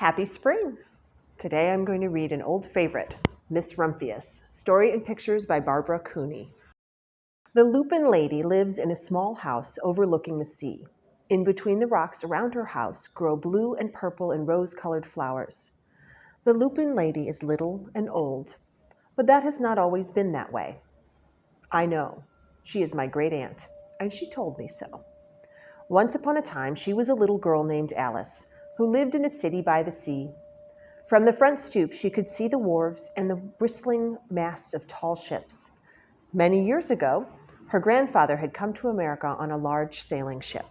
Happy spring! Today I'm going to read an old favorite, Miss Rumphius, story and pictures by Barbara Cooney. The Lupin Lady lives in a small house overlooking the sea. In between the rocks around her house grow blue and purple and rose-colored flowers. The Lupin Lady is little and old, but that has not always been that way. I know. She is my great aunt, and she told me so. Once upon a time, she was a little girl named Alice, who lived in a city by the sea. From the front stoop, she could see the wharves and the bristling masts of tall ships. Many years ago, her grandfather had come to America on a large sailing ship.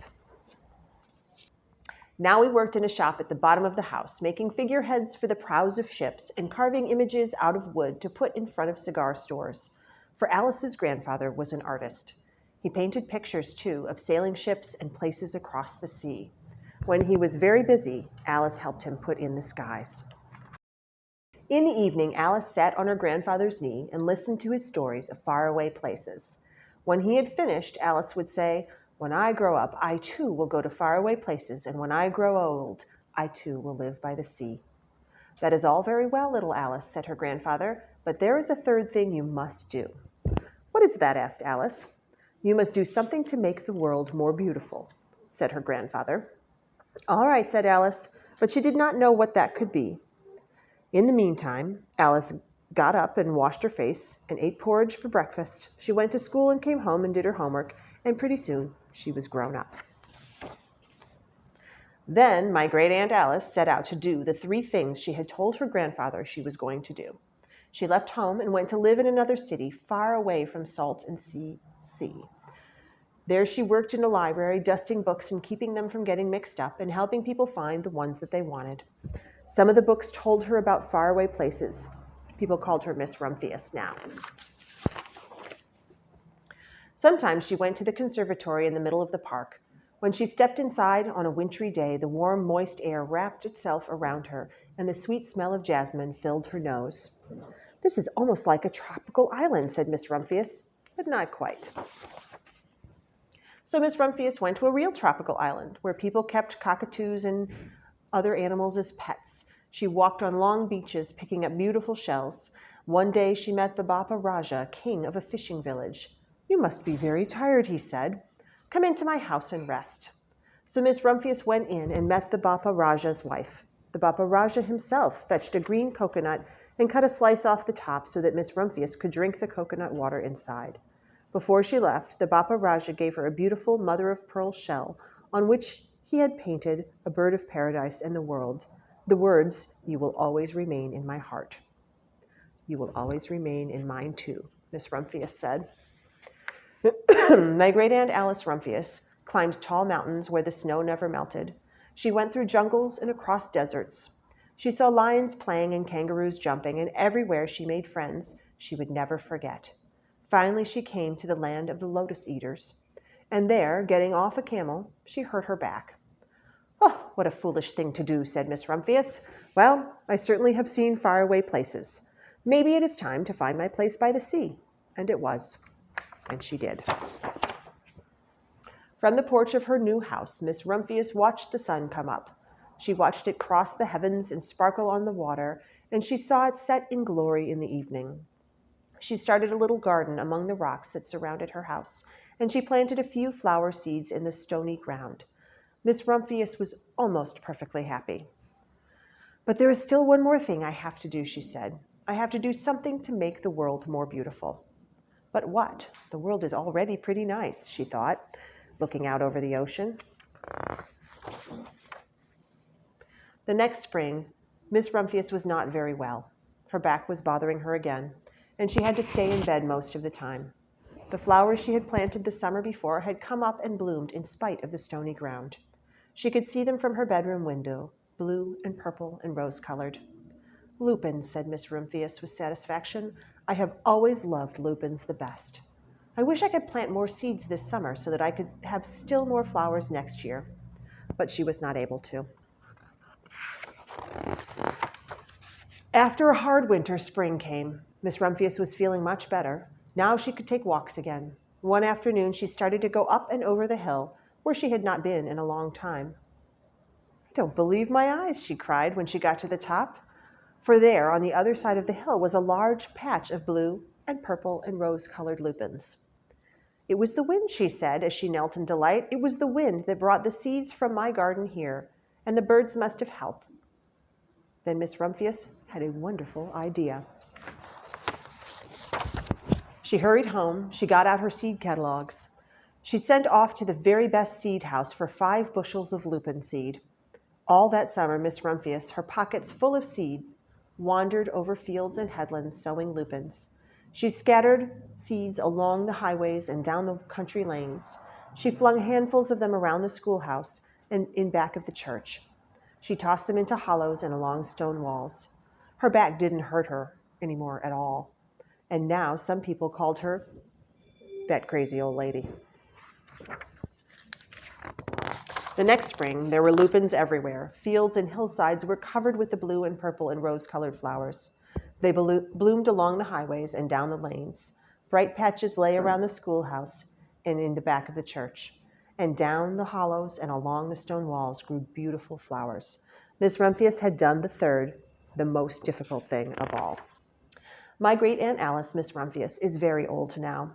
Now he worked in a shop at the bottom of the house, making figureheads for the prows of ships and carving images out of wood to put in front of cigar stores. For Alice's grandfather was an artist. He painted pictures, too, of sailing ships and places across the sea. When he was very busy, Alice helped him put in the skies. In the evening, Alice sat on her grandfather's knee and listened to his stories of faraway places. When he had finished, Alice would say, "When I grow up, I too will go to faraway places, and when I grow old, I too will live by the sea." "That is all very well, little Alice," said her grandfather, "but there is a third thing you must do." "What is that?" asked Alice. "You must do something to make the world more beautiful," said her grandfather. "All right," said Alice, but she did not know what that could be. In the meantime, Alice got up and washed her face and ate porridge for breakfast. She went to school and came home and did her homework, and pretty soon she was grown up. Then my great Aunt Alice set out to do the 3 things she had told her grandfather she was going to do. She left home and went to live in another city far away from salt and sea. There she worked in a library, dusting books and keeping them from getting mixed up and helping people find the ones that they wanted. Some of the books told her about faraway places. People called her Miss Rumphius now. Sometimes she went to the conservatory in the middle of the park. When she stepped inside on a wintry day, the warm, moist air wrapped itself around her, and the sweet smell of jasmine filled her nose. "This is almost like a tropical island," said Miss Rumphius, but not quite. So Miss Rumphius went to a real tropical island where people kept cockatoos and other animals as pets. She walked on long beaches, picking up beautiful shells. One day she met the Bapa Raja, king of a fishing village. "You must be very tired," he said. "Come into my house and rest." So Miss Rumphius went in and met the Bapa Raja's wife. The Bapa Raja himself fetched a green coconut and cut a slice off the top so that Miss Rumphius could drink the coconut water inside. Before she left, the Bapa Raja gave her a beautiful mother-of-pearl shell on which he had painted a bird of paradise and the words, "You will always remain in my heart." "You will always remain in mine too," Miss Rumphius said. My great Aunt Alice Rumphius climbed tall mountains where the snow never melted. She went through jungles and across deserts. She saw lions playing and kangaroos jumping, and everywhere she made friends she would never forget. Finally, she came to the land of the lotus eaters, and there, getting off a camel, she hurt her back. "Oh, what a foolish thing to do," said Miss Rumphius. "Well, I certainly have seen faraway places. Maybe it is time to find my place by the sea." And it was, and she did. From the porch of her new house, Miss Rumphius watched the sun come up. She watched it cross the heavens and sparkle on the water, and she saw it set in glory in the evening. She started a little garden among the rocks that surrounded her house, and she planted a few flower seeds in the stony ground. Miss Rumphius was almost perfectly happy. "But there is still one more thing I have to do," she said. "I have to do something to make the world more beautiful." "But what? The world is already pretty nice," she thought, looking out over the ocean. The next spring, Miss Rumphius was not very well. Her back was bothering her again, and she had to stay in bed most of the time. The flowers she had planted the summer before had come up and bloomed in spite of the stony ground. She could see them from her bedroom window, blue and purple and rose-colored. "Lupins," said Miss Rumphius with satisfaction. "I have always loved lupins the best. I wish I could plant more seeds this summer so that I could have still more flowers next year." But she was not able to. After a hard winter, spring came. Miss Rumphius was feeling much better. Now she could take walks again. One afternoon, she started to go up and over the hill, where she had not been in a long time. "I don't believe my eyes," she cried when she got to the top. For there, on the other side of the hill, was a large patch of blue and purple and rose-colored lupins. "It was the wind," she said, as she knelt in delight. "It was the wind that brought the seeds from my garden here, and the birds must have helped." Then Miss Rumphius had a wonderful idea. She hurried home. She got out her seed catalogs. She sent off to the very best seed house for 5 bushels of lupin seed. All that summer, Miss Rumphius, her pockets full of seeds, wandered over fields and headlands sowing lupins. She scattered seeds along the highways and down the country lanes. She flung handfuls of them around the schoolhouse and in back of the church. She tossed them into hollows and along stone walls. Her back didn't hurt her anymore at all. And now some people called her that crazy old lady. The next spring, there were lupins everywhere. Fields and hillsides were covered with the blue and purple and rose-colored flowers. They bloomed along the highways and down the lanes. Bright patches lay around the schoolhouse and in the back of the church. And down the hollows and along the stone walls grew beautiful flowers. Miss Rumphius had done the third, the most difficult thing of all. My great-aunt Alice, Miss Rumphius, is very old now.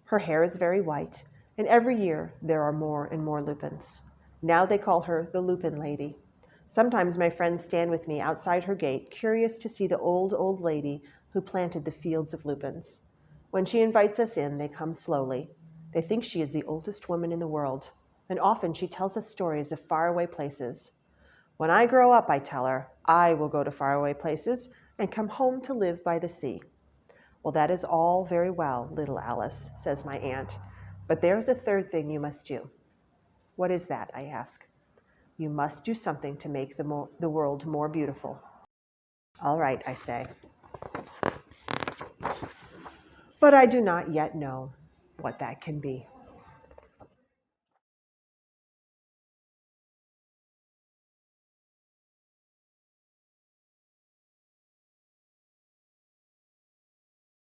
Her hair is very white, and every year there are more and more lupins. Now they call her the Lupin Lady. Sometimes my friends stand with me outside her gate, curious to see the old lady who planted the fields of lupins. When she invites us in, they come slowly. They think she is the oldest woman in the world, and often she tells us stories of faraway places. "When I grow up," I tell her, "I will go to faraway places and come home to live by the sea." "Well, that is all very well, little Alice," says my aunt, "but there's a third thing you must do." "What is that?" I ask. "You must do something to make the world more beautiful." "All right," I say. But I do not yet know what that can be.